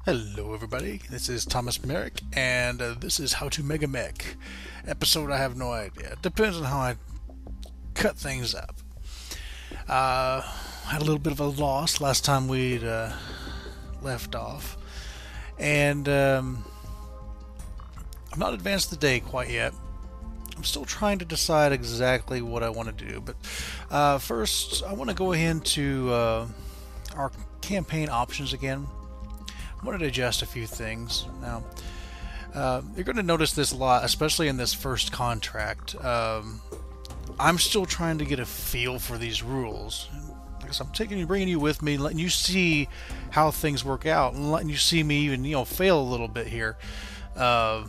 Hello everybody, this is Thomas Merrick, and this is How to Megamek. Episode I have no idea. Depends on how I cut things up. Had a little bit of a loss last time we'd left off, and I'm not advanced the day quite yet. I'm still trying to decide exactly what I want to do, but first I want to go into our campaign options again. I wanted to adjust a few things. Now, you're going to notice this a lot, especially in this first contract. I'm still trying to get a feel for these rules. Because I'm bringing you with me, letting you see how things work out, and letting you see me even, fail a little bit here, or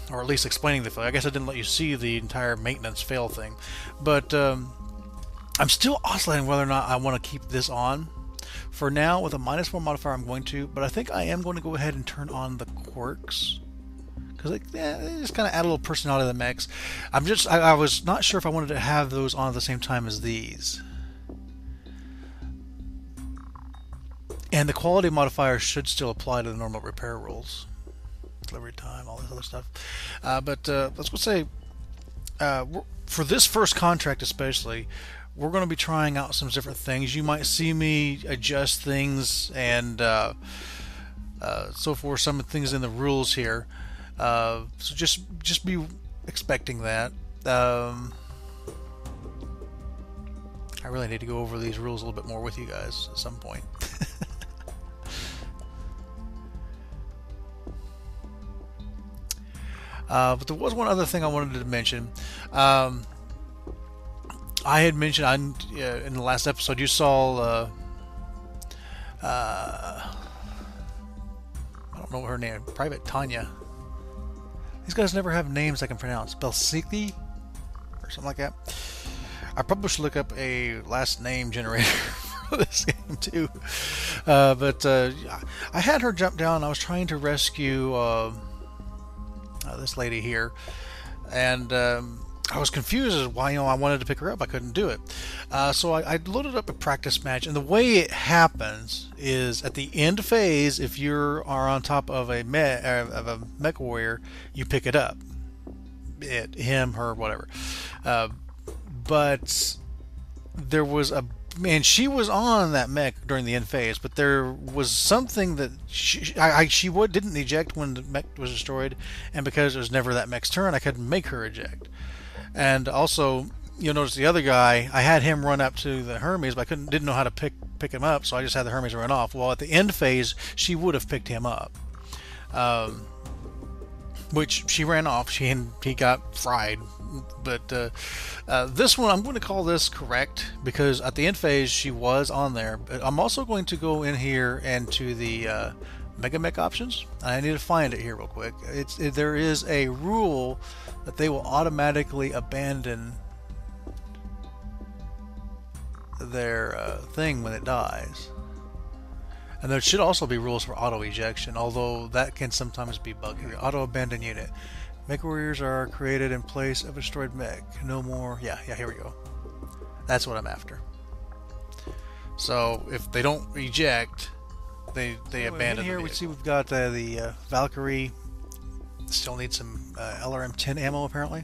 at least explaining the fail. I guess I didn't let you see the entire maintenance fail thing, but I'm still oscillating whether or not I want to keep this on. For now, with a -1 modifier, I'm going to, but I think I am going to go ahead and turn on the quirks, because they just kind of add a little personality to the mechs. I was not sure if I wanted to have those on at the same time as these. And the quality modifier should still apply to the normal repair rules. Delivery time, all this other stuff. But let's go say, for this first contract especially, we're going to be trying out some different things. You might see me adjust things and so forth, some things in the rules here. So just be expecting that. I really need to go over these rules a little bit more with you guys at some point. But there was one other thing I wanted to mention. I had mentioned in the last episode, you saw I don't know her name, Private Tanya. These guys never have names I can pronounce. Belsiki or something like that. I probably should look up a last name generator for this game too. But I had her jump down. I was trying to rescue this lady here, and I was confused as why I wanted to pick her up. I couldn't do it. So I loaded up a practice match, and the way it happens is at the end phase, if you are on top of a mech warrior, you pick it up. Him, her, whatever. But there was she was on that mech during the end phase, but there was something that she didn't eject when the mech was destroyed, and because it was never that mech's turn, I couldn't make her eject. And also, you'll notice the other guy, I had him run up to the Hermes, but I didn't know how to pick him up, so I just had the Hermes run off. Well, at the end phase, she would have picked him up, which she ran off. He got fried. But this one, I'm going to call this correct, because at the end phase, she was on there. But I'm also going to go in here and to the Megamek options. I need to find it here real quick. There is a rule that they will automatically abandon their thing when it dies. And there should also be rules for auto ejection, although that can sometimes be buggy. Auto abandon unit. Mech warriors are created in place of a destroyed mech. No more. Yeah, here we go. That's what I'm after. So if they don't eject, they abandon. Here we see we've got the Valkyrie. Still need some LRM-10 ammo apparently,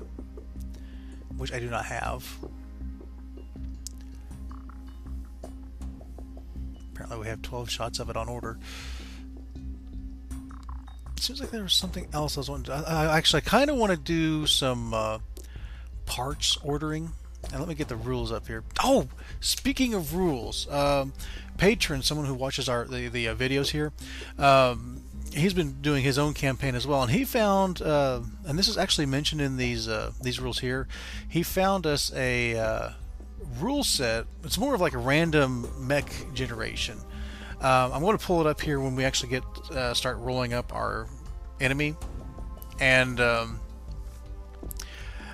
which I do not have. Apparently we have 12 shots of it on order. It seems like there was something else I was wanting to do. I kind of want to do some parts ordering. And let me get the rules up here. Oh, speaking of rules, Patron, someone who watches the videos here, he's been doing his own campaign as well, and he found, and this is actually mentioned in these rules here, he found us a rule set. It's more of like a random mech generation. I'm going to pull it up here when we actually start rolling up our enemy, and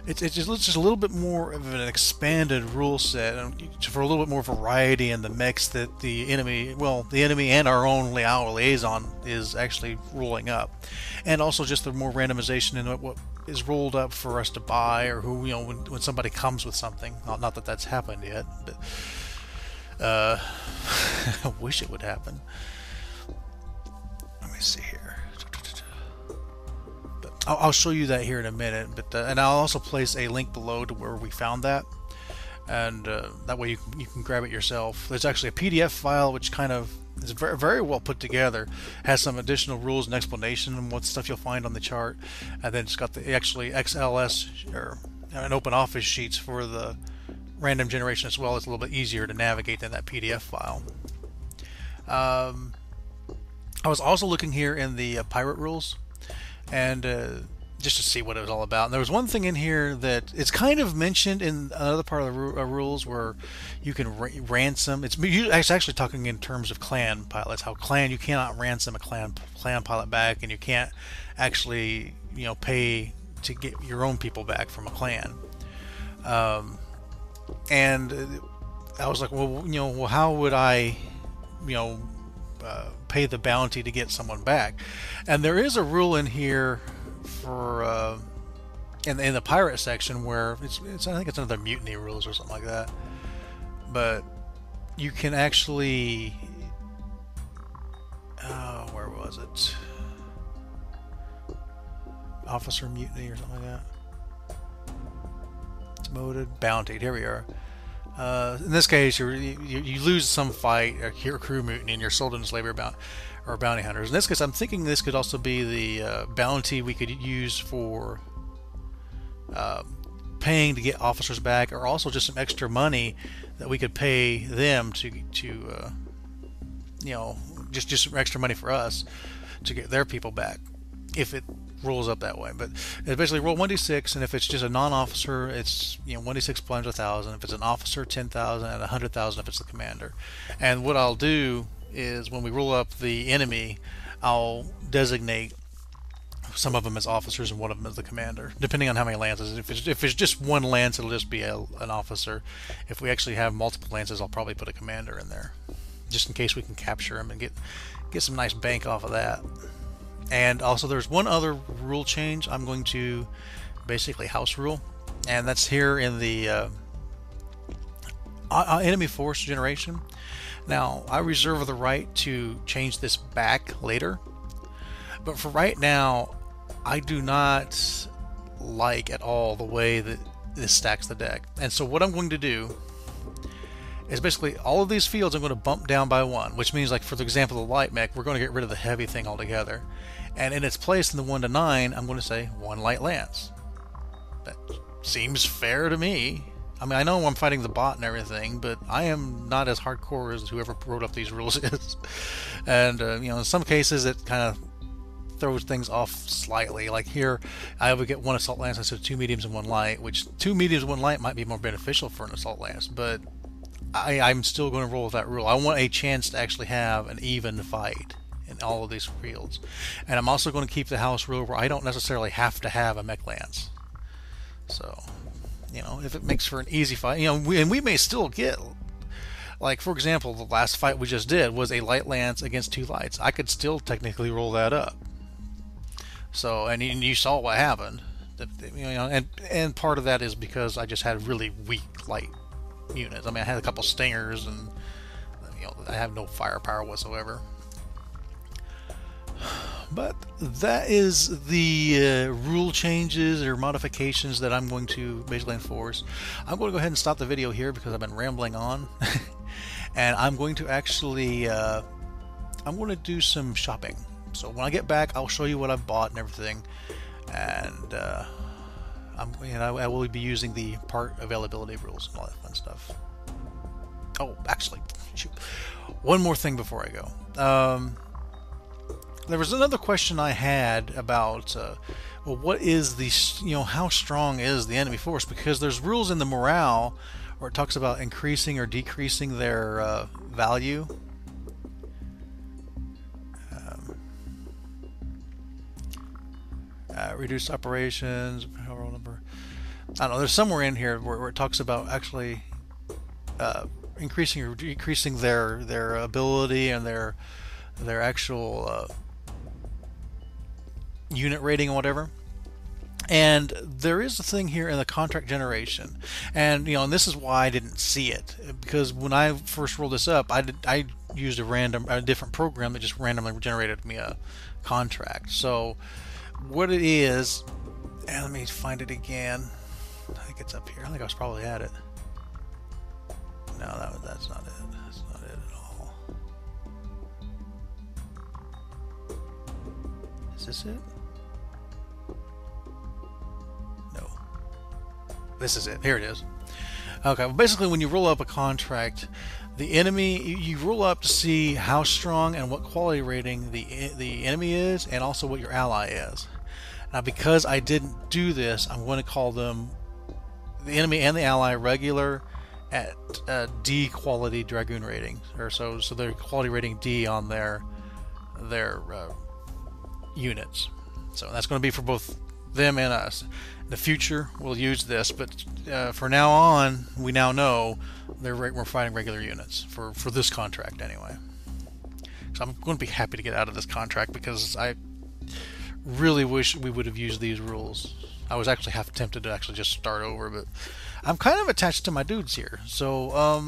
it's just a little bit more of an expanded rule set, and for a little bit more variety in the mechs that the enemy and our own liaison is actually rolling up, and also just the more randomization in what is rolled up for us to buy, or who when somebody comes with something. Not that that's happened yet, but I wish it would happen. Let me see I'll show you that here in a minute, but and I'll also place a link below to where we found that, and that way you can grab it yourself. There's actually a PDF file which kind of is very, very well put together, has some additional rules and explanation and what stuff you'll find on the chart, and then it's got the actually XLS or an open office sheets for the random generation as well. It's a little bit easier to navigate than that PDF file. I was also looking here in the pirate rules, and just to see what it was all about. And there was one thing in here that it's kind of mentioned in another part of the rules where you can ransom. It's actually talking in terms of clan pilots. How you cannot ransom a clan pilot back, and you can't actually pay to get your own people back from a clan. And I was like, well, how would I, pay the bounty to get someone back? And there is a rule in here for in the pirate section where it's I think it's another mutiny rules or something like that, but you can actually where was it, officer mutiny or something like that. It's moded bounty. Here we are. In this case, you lose some fight or crew mutiny, and you're sold into slavery or bounty hunters. In this case, I'm thinking this could also be the bounty we could use for paying to get officers back, or also just some extra money that we could pay them to just some extra money for us to get their people back, if it rolls up that way. But it's basically roll 1d6, and if it's just a non-officer, it's 1d6 times 1,000. If it's an officer, 10,000, and 100,000 if it's the commander. And what I'll do is when we roll up the enemy, I'll designate some of them as officers and one of them as the commander, depending on how many lances. If it's just one lance, it'll just be an officer. If we actually have multiple lances, I'll probably put a commander in there, just in case we can capture him and get some nice bank off of that. And also there's one other rule change I'm going to basically house rule, and that's here in the enemy force generation. Now, I reserve the right to change this back later, but for right now, I do not like at all the way that this stacks the deck. And so what I'm going to do is basically all of these fields I'm going to bump down by one, which means, like for the example of the light mech, we're going to get rid of the heavy thing altogether. And in its place in the 1 to 9, I'm going to say 1 light lance. That seems fair to me. I mean, I know I'm fighting the bot and everything, but I am not as hardcore as whoever wrote up these rules is. And, in some cases it kind of throws things off slightly. Like here, I would get 1 assault lance instead of 2 mediums and 1 light, which 2 mediums and 1 light might be more beneficial for an assault lance, but I'm still going to roll with that rule. I want a chance to actually have an even fight in all of these fields. And I'm also going to keep the house rule where I don't necessarily have to have a mech lance. So, if it makes for an easy fight, and we may still get, like for example, the last fight we just did was a light lance against 2 lights. I could still technically roll that up. So, and you saw what happened. And part of that is because I just had really weak light units. I mean, I had a couple stingers, and I have no firepower whatsoever. But that is the rule changes or modifications that I'm going to basically enforce. I'm going to go ahead and stop the video here because I've been rambling on. And I'm going to actually I'm going to do some shopping. So when I get back, I'll show you what I've bought and everything, and I will be using the part availability rules and all that fun stuff. Oh, actually, shoot, one more thing before I go. There was another question I had about, well, what is the, how strong is the enemy force? Because there's rules in the morale where it talks about increasing or decreasing their value. Reduce operations, roll number. I don't know. There's somewhere in here where it talks about actually increasing or decreasing their ability and their actual unit rating or whatever. And there is a thing here in the contract generation, and and this is why I didn't see it, because when I first rolled this up, I used a different program that just randomly generated me a contract. So what it is, and let me find it again. I think it's up here. I think I was probably at it. No, that's not it. That's not it at all. Is this it? No. This is it. Here it is. Okay, well, basically when you roll up a contract, the enemy, you roll up to see how strong and what quality rating the enemy is, and also what your ally is. Now, because I didn't do this, I'm going to call them, the enemy and the ally, regular at D quality Dragoon rating, or so they're quality rating D on their units. So that's going to be for both them and us. In the future, we'll use this, but for now on, we now know we're fighting regular units for this contract anyway. So I'm going to be happy to get out of this contract because I really wish we would have used these rules. I was actually half tempted to actually just start over, but I'm kind of attached to my dudes here. So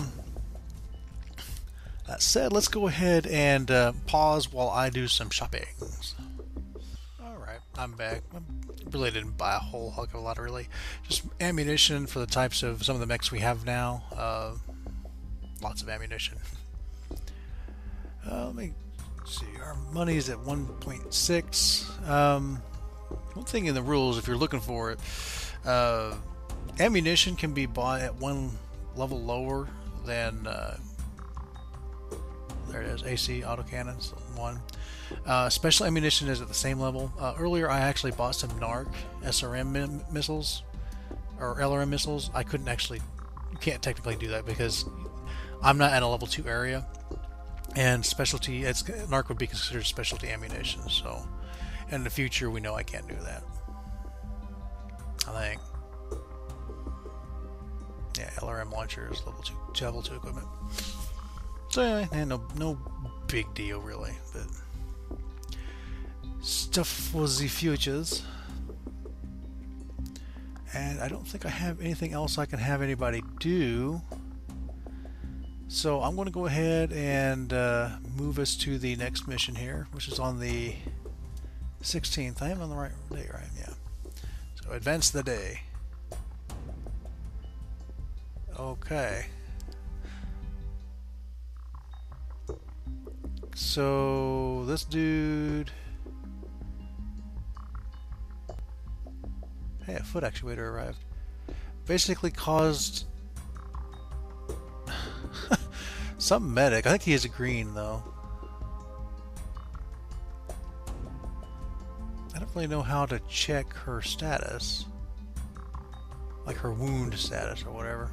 that said, let's go ahead and pause while I do some shopping. Alright, I'm back. I really didn't buy a whole heck of a lot, really. Just ammunition for the types of some of the mechs we have now. Lots of ammunition. Let me see, our money's at 1.6. One thing in the rules, if you're looking for it, ammunition can be bought at one level lower than there it is, AC autocannons 1. Special ammunition is at the same level. Earlier I actually bought some NARC SRM missiles or LRM missiles. I couldn't actually, you can't technically do that because I'm not at a level 2 area, and specialty, NARC would be considered specialty ammunition. So in the future we know I can't do that, I think. Yeah, LRM launcher is level 2 equipment. So anyway, no big deal really, but stuff for the futures. And I don't think I have anything else I can have anybody do. So I'm going to go ahead and move us to the next mission here, which is on the 16th. I am on the right day, right? Yeah. So advance the day. Okay. So this dude, hey, a foot actuator arrived. Basically caused some medic. I think he is a green though. I don't really know how to check her status, like her wound status or whatever.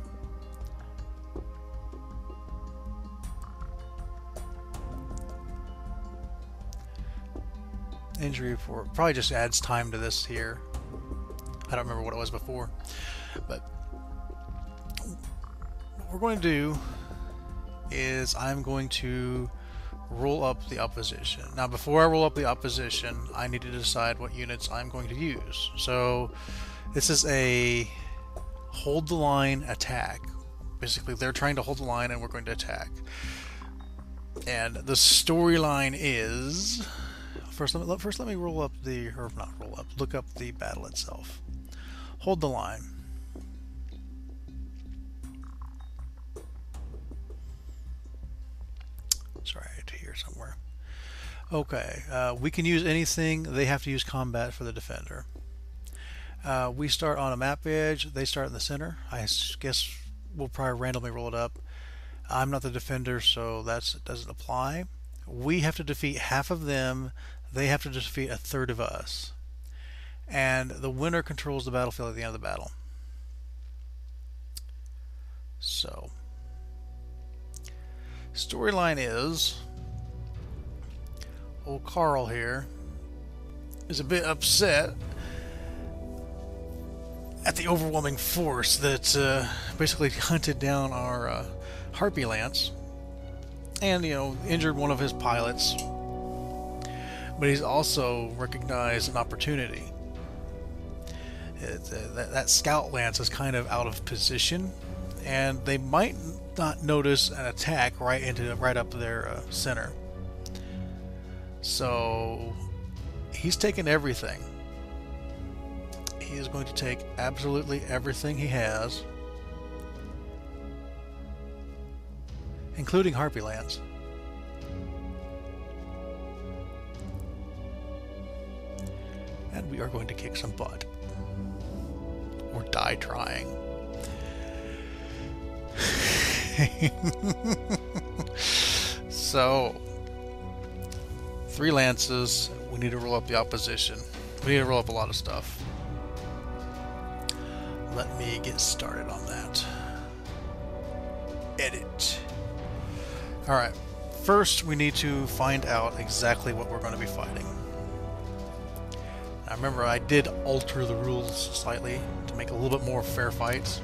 Injury report probably just adds time to this here. I don't remember what it was before, but what we're going to do is I'm going to roll up the opposition. Now before I roll up the opposition, I need to decide what units I'm going to use. So this is a hold the line attack. Basically they're trying to hold the line and we're going to attack. And the storyline is, first let me roll up the, or not roll up, look up the battle itself. Hold the line. It's right here somewhere. Okay, we can use anything. They have to use combat for the defender. We start on a map edge. They start in the center. I guess we'll probably randomly roll it up. I'm not the defender, so that doesn't apply. We have to defeat half of them. They have to defeat a third of us. And the winner controls the battlefield at the end of the battle. So, storyline is, old Carl here is a bit upset at the overwhelming force that basically hunted down our Harpy Lance, and injured one of his pilots. But he's also recognized an opportunity. That Scout Lance is kind of out of position, and they might not notice an attack right up their center. So he's taken everything. he is going to take absolutely everything he has, including Harpy Lands. And we are going to kick some butt. Or die trying. So, 3 lances. We need to roll up the opposition. We need to roll up a lot of stuff. Let me get started on that. Edit. Alright. First, we need to find out exactly what we're going to be fighting. Now, remember, I did alter the rules slightly to make a little bit more fair fights.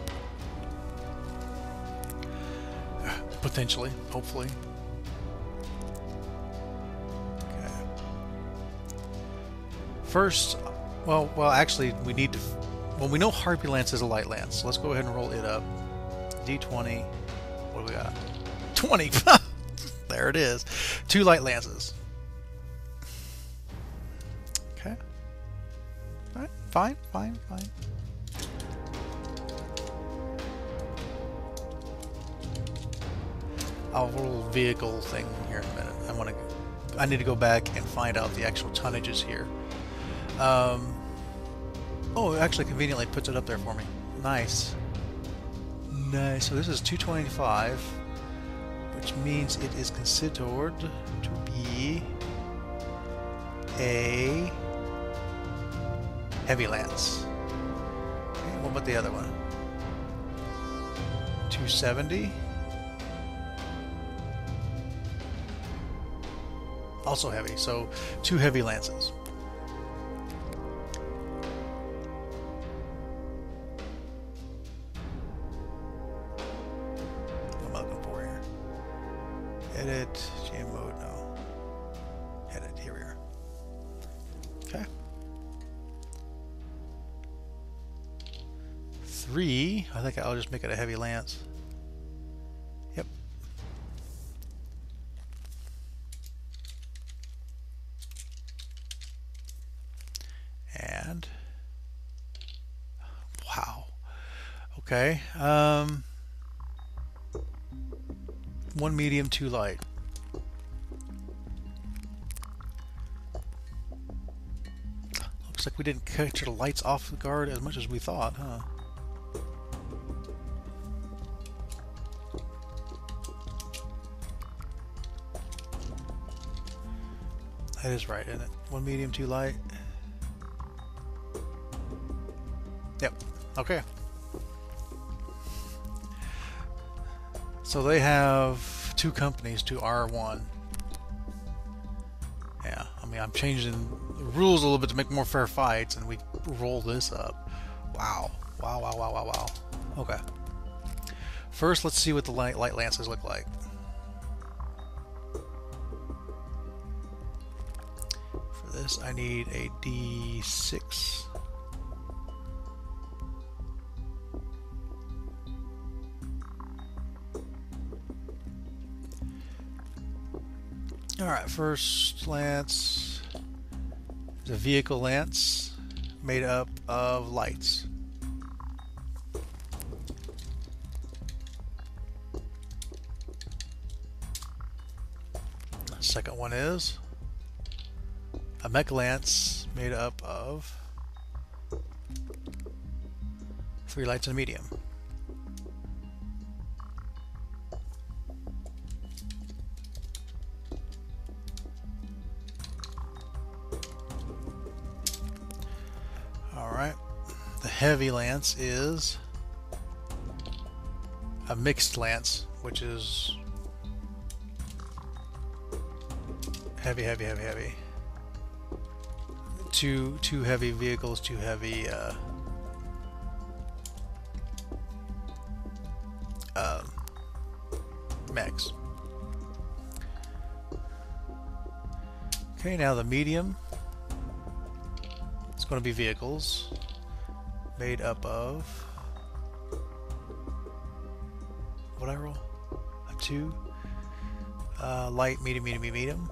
Potentially, hopefully. Okay. First, well, actually, we need to. Well, we know Harpy Lance is a light lance, so let's go ahead and roll it up. D20. What do we got? 20. There it is. 2 light lances. Okay. All right. Fine. I'll roll a vehicle thing here in a minute. I need to go back and find out the actual tonnages here. Oh, it actually conveniently puts it up there for me. Nice. Nice. So this is 225, which means it is considered to be a heavy lance. Okay, what about the other one? 270. Also heavy, so 2 heavy lances. What am I looking for here? Edit, GM mode, no. Edit, here we are. Okay. 3, I think I'll just make it a heavy lance. Yep. And wow. Okay. 1 medium, 2 light. Looks like we didn't catch the lights off the guard as much as we thought, huh? That is right, isn't it? 1 medium, 2 light. Yep. Okay. So they have 2 companies to R1. Yeah, I mean, I'm changing the rules a little bit to make more fair fights, and we roll this up. Wow. Wow. Okay. First, let's see what the light lances look like. For this, I need a D6. Alright, first lance is a vehicle lance made up of lights. Second one is a mech lance made up of 3 lights and a medium. Alright, the heavy lance is a mixed lance, which is heavy. Two heavy vehicles, 2 heavy mechs. Okay, now the medium. It's going to be vehicles made up of, what I roll? A 2 light, medium.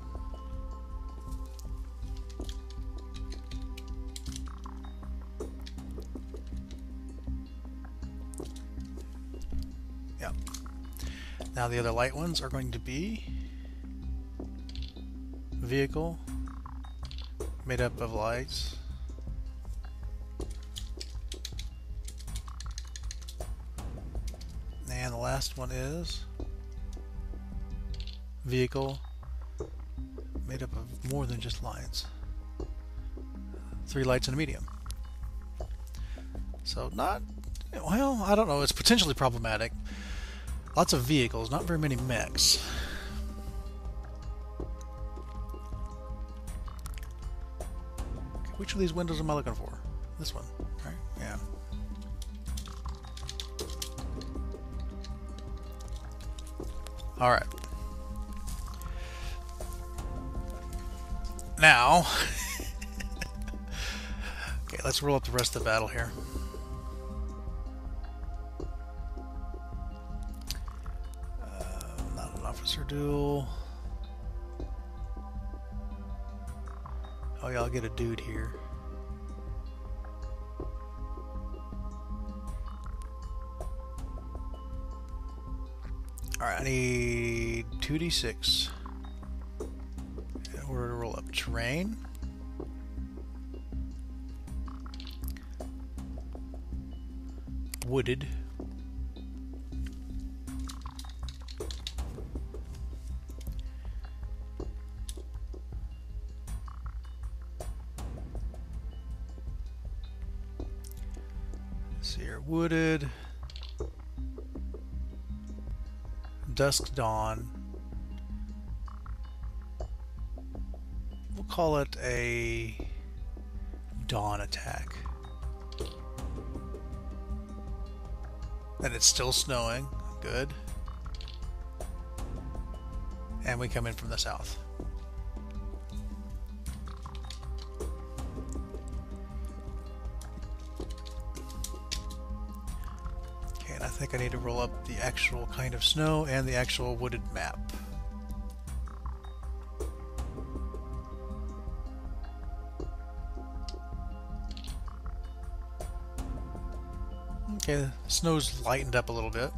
Now the other light ones are going to be vehicle made up of lights. And the last one is vehicle made up of more than just lights. 3 lights and a medium. So not, well, I don't know, it's potentially problematic. Lots of vehicles, not very many mechs. Okay, which of these windows am I looking for? This one, right? Yeah. Alright. Now, okay, let's roll up the rest of the battle here. Not an officer duel. Oh yeah, I'll get a dude here. Alright, I need 2d6 in order to roll up terrain. Wooded. Let's see here, wooded. Dusk Dawn. We'll call it a dawn attack. And it's still snowing. Good. And we come in from the south. Okay, and I think I need to roll up the actual kind of snow and the actual wooded map. Okay, the snow's lightened up a little bit.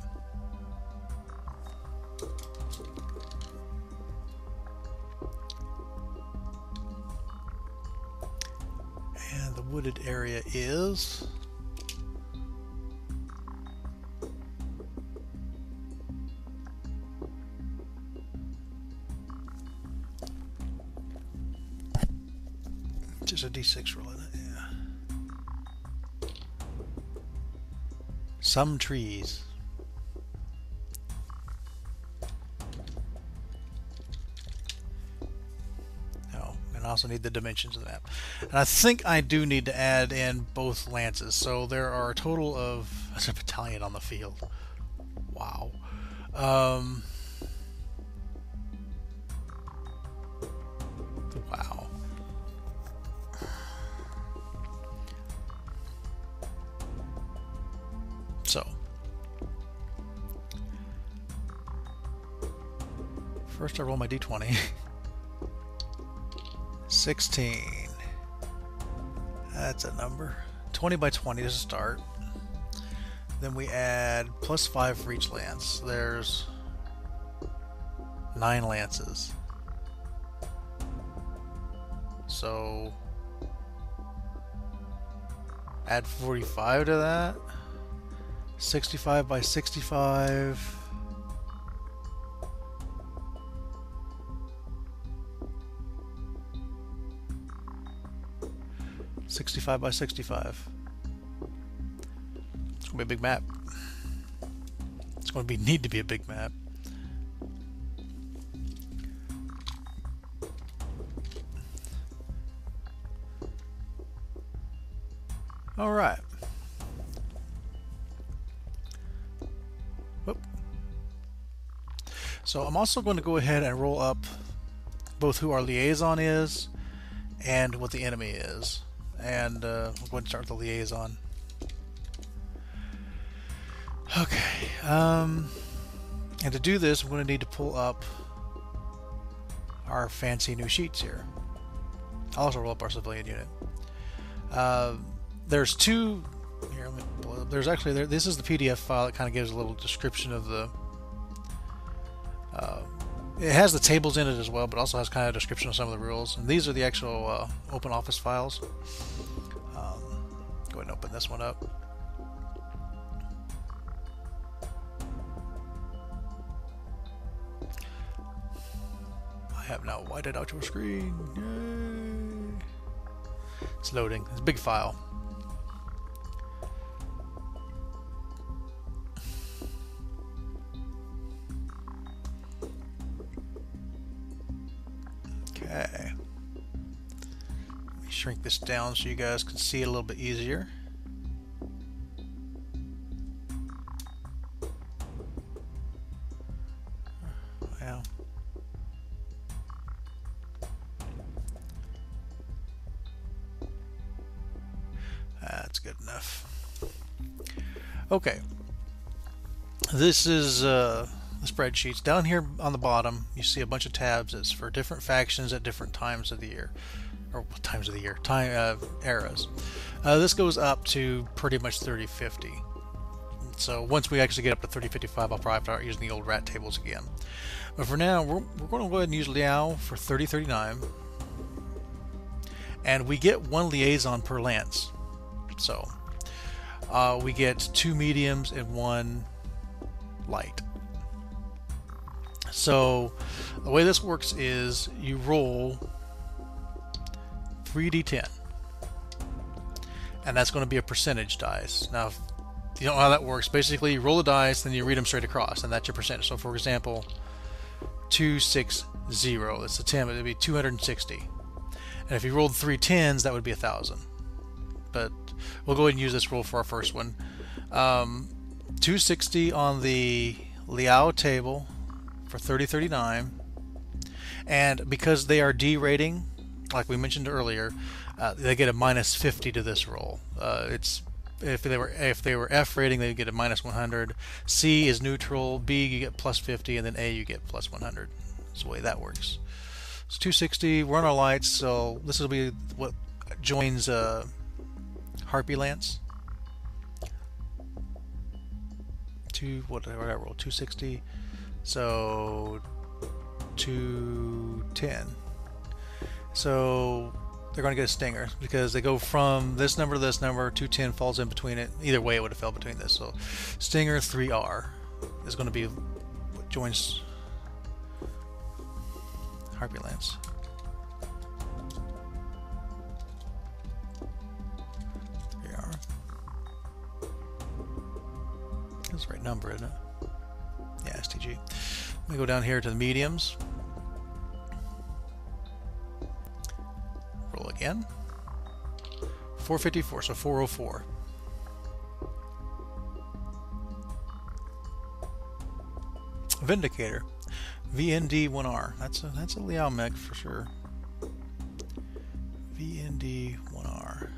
And the wooded area is... just a d6 roll in it, yeah. Some trees. Oh, and I also need the dimensions of the map. And I think I do need to add in both lances. So there are a total of... That's a battalion on the field. Wow. Wow. So, first I roll my d20. 16. That's a number. 20 by 20 to start. Then we add +5 for each lance. There's 9 lances. So, add 45 to that. 65 by 65. $65 by 65. It's gonna be a big map. It's gonna need to be a big map. All right. So I'm also going to go ahead and roll up both who our liaison is and what the enemy is. And we'll go ahead and start with the liaison. Okay. And to do this, I'm going to need to pull up our fancy new sheets here. I'll also roll up our civilian unit. There's two... Here, let me pull it up. There's actually... This is the PDF file that kind of gives a little description of the It has the tables in it as well, but also has kind of a description of some of the rules. And these are the actual open office files. Go ahead and open this one up. I have now whited out your screen. Yay. It's loading. It's a big file. Okay. Let me shrink this down so you guys can see it a little bit easier. Wow. That's good enough. Okay. This is the spreadsheets. Down here on the bottom, you see a bunch of tabs. It's for different factions at different times of the year. Or times of the year. Eras. This goes up to pretty much 3050. So once we actually get up to 3055, I'll probably start using the old rat tables again. But for now, we're going to go ahead and use Liao for 3039. And we get one liaison per lance. So we get 2 mediums and 1 light. So the way this works is you roll 3d10. And that's going to be a percentage dice. Now, if you don't know how that works, basically you roll the dice, then you read them straight across, and that's your percentage. So for example, 260, that's a 10, it would be 260. And if you rolled 3 10s, that would be 1,000. But we'll go ahead and use this roll for our first one. 260 on the Liao table for 3039. And because they are D rating, like we mentioned earlier, they get a minus 50 to this roll. If they were F rating, they would get a minus 100. C is neutral. B you get plus 50, and then A you get plus 100. That's the way that works. It's 260. We're on our lights, so this will be what joins Harpy Lance. What did I roll? 260. So 210. So they're going to get a stinger because they go from this number to this number. 210 falls in between it. Either way, it would have fell between this. So stinger 3R is going to be what joins Harpy Lance. 3R. That's the right number, isn't it? Yeah, STG. Let me go down here to the mediums. Roll again. 454, so 404. Vindicator. VND1R. That's a Liao Meg for sure. VND1R.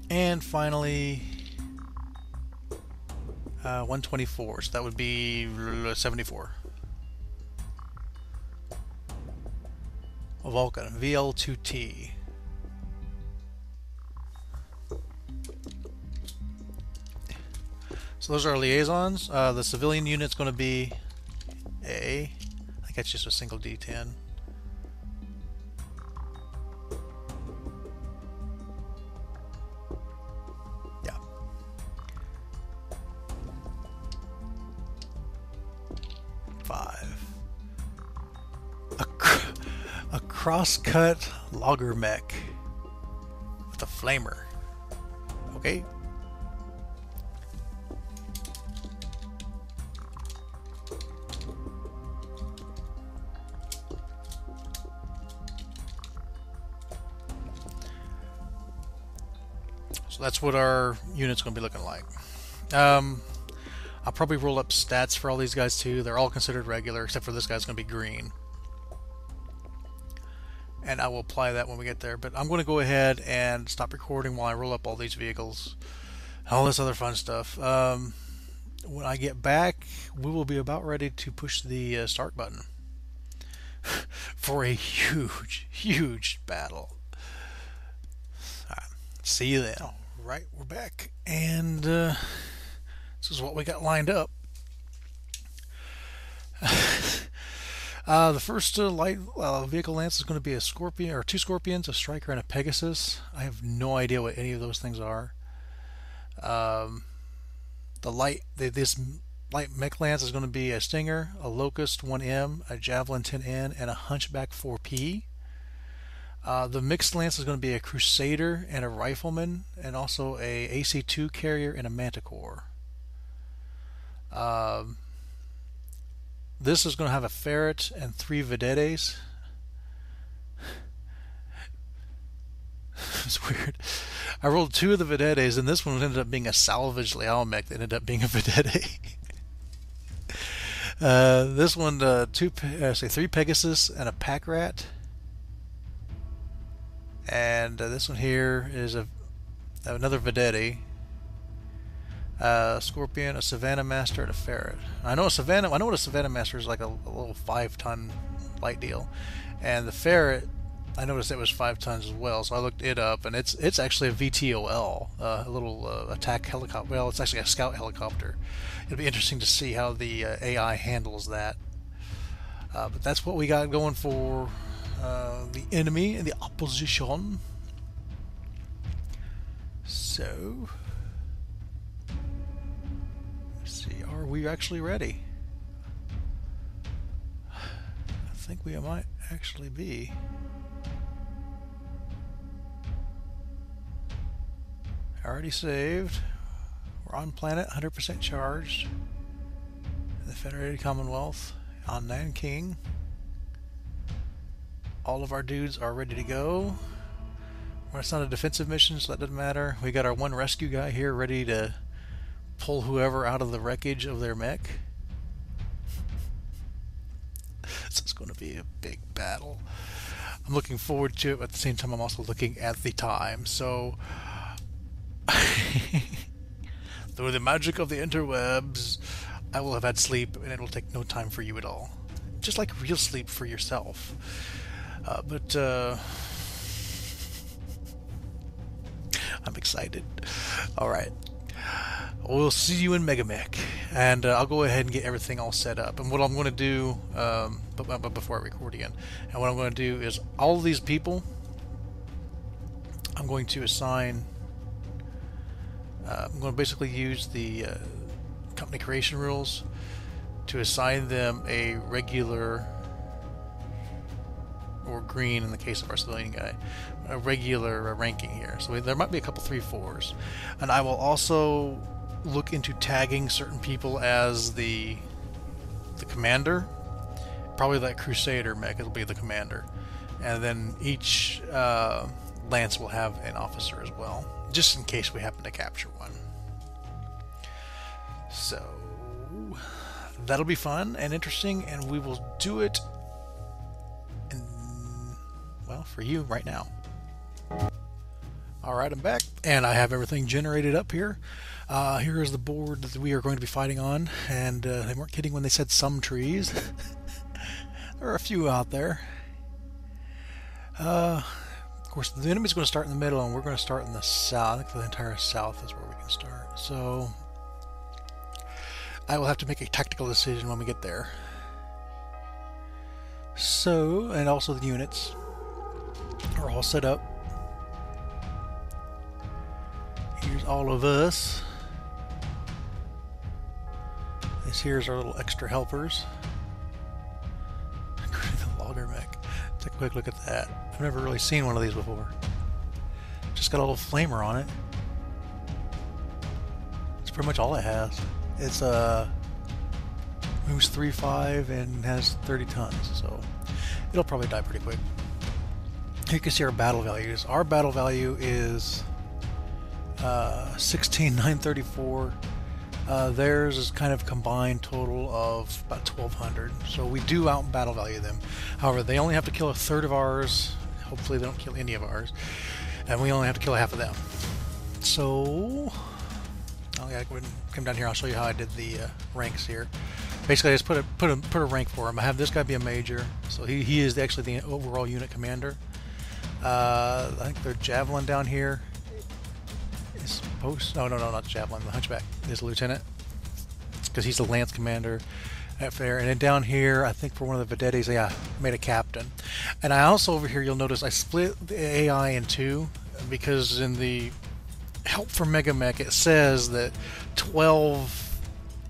And finally 124, so that would be 74. Vulcan, VL2T. So those are our liaisons. The civilian unit's going to be A. I think that's just a single D10. Yeah. A cross-cut logger mech with a flamer. Okay. So that's what our unit's going to be looking like. I'll probably roll up stats for all these guys too. They're all considered regular, except for this guy's going to be green. And I will apply that when we get there. But I'm going to go ahead and stop recording while I roll up all these vehicles. All this other fun stuff. When I get back, we will be about ready to push the start button for a huge, huge battle. All right, see you then. All right, we're back. And This is what we got lined up. The first light vehicle lance is going to be a Scorpion, or two Scorpions, a Striker, and a Pegasus. I have no idea what any of those things are. This light mech lance is going to be a Stinger, a Locust 1M, a Javelin 10N, and a Hunchback 4P. The mixed lance is going to be a Crusader and a Rifleman, and also a AC-2 carrier and a Manticore. This is going to have a Ferret and 3 Vedettes. It's weird. I rolled 2 of the Vedettes, and this one ended up being a salvage Liao mech that ended up being a Vedette. This one, 3 Pegasus and a Pack Rat. And this one here is another Vedette. Scorpion, a Savannah Master, and a Ferret. I know what a Savannah Master is, like a little 5-ton light deal, and the Ferret, I noticed it was 5 tons as well. So I looked it up, and it's actually a VTOL, a little attack helicopter. Well, it's actually a scout helicopter. It'll be interesting to see how the AI handles that. But that's what we got going for the enemy and the opposition. So. Are we actually ready? I think we might actually be. Already saved. We're on planet, 100% charged. The Federated Commonwealth on Nanking. All of our dudes are ready to go. Well, it's not a defensive mission, so that doesn't matter. We got our one rescue guy here ready to pull whoever out of the wreckage of their mech. This is going to be a big battle. I'm looking forward to it, but at the same time I'm also looking at the time. So through the magic of the interwebs, I will have had sleep, and it will take no time for you at all. Just like real sleep for yourself. But I'm excited. Alright. We'll see you in Megamek, and I'll go ahead and get everything all set up. And what I'm going to do, but before I record again, and what I'm going to do is all of these people, I'm going to assign. I'm going to basically use the company creation rules to assign them a regular, or green in the case of our civilian guy, a regular ranking here. So there might be a couple 3-4s, and I will also look into tagging certain people as the commander. Probably that Crusader mech will be the commander, and then each lance will have an officer as well, just in case we happen to capture one. So that'll be fun and interesting, and we will do it for you right now. Alright, I'm back, and I have everything generated up here. Here is the board that we are going to be fighting on, and they weren't kidding when they said some trees. There are a few out there. Of course, the enemy's going to start in the middle, and we're going to start in the south. I think the entire south is where we can start. So I will have to make a tactical decision when we get there. So, and also the units are all set up. Here's all of us. This here's our little extra helpers. The logger mech. Take a quick look at that. I've never really seen one of these before. Just got a little flamer on it. That's pretty much all it has. It's moves 3.5 and has 30 tons, so it'll probably die pretty quick. Here you can see our battle values. Our battle value is 16,934. Theirs is kind of combined total of about 1,200. So we do out battle value them. However, they only have to kill a third of ours. Hopefully they don't kill any of ours. And we only have to kill half of them. So I go ahead and come down here. I'll show you how I did the ranks here. Basically, I just put a rank for him. I have this guy be a major, so he is actually the overall unit commander. I think their javelin down here is supposed. No, not the javelin. The hunchback is a lieutenant. because he's the lance commander at fair. And then down here, I think for one of the vedettes, I made a captain. And I also over here, you'll notice I split the AI in two, because in the help for Megamek it says that 12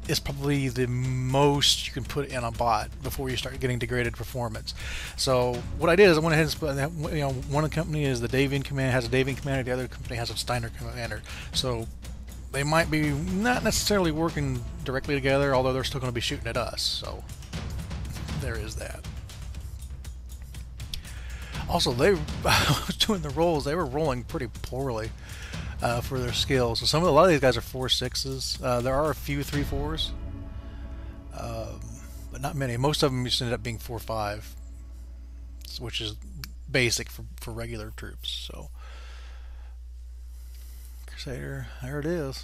is probably the most you can put in a bot before you start getting degraded performance. So what I did is I went ahead and split. One company is the Davian commander, has a Davian commander. The other company has a Steiner commander. So they might be not necessarily working directly together, although they're still going to be shooting at us. So there is that. Also, I was doing the rolls. They were rolling pretty poorly for their skills. So a lot of these guys are 4/6s. There are a few 3/4s, but not many. Most of them just ended up being 4/5, which is basic for regular troops. So Crusader, there it is.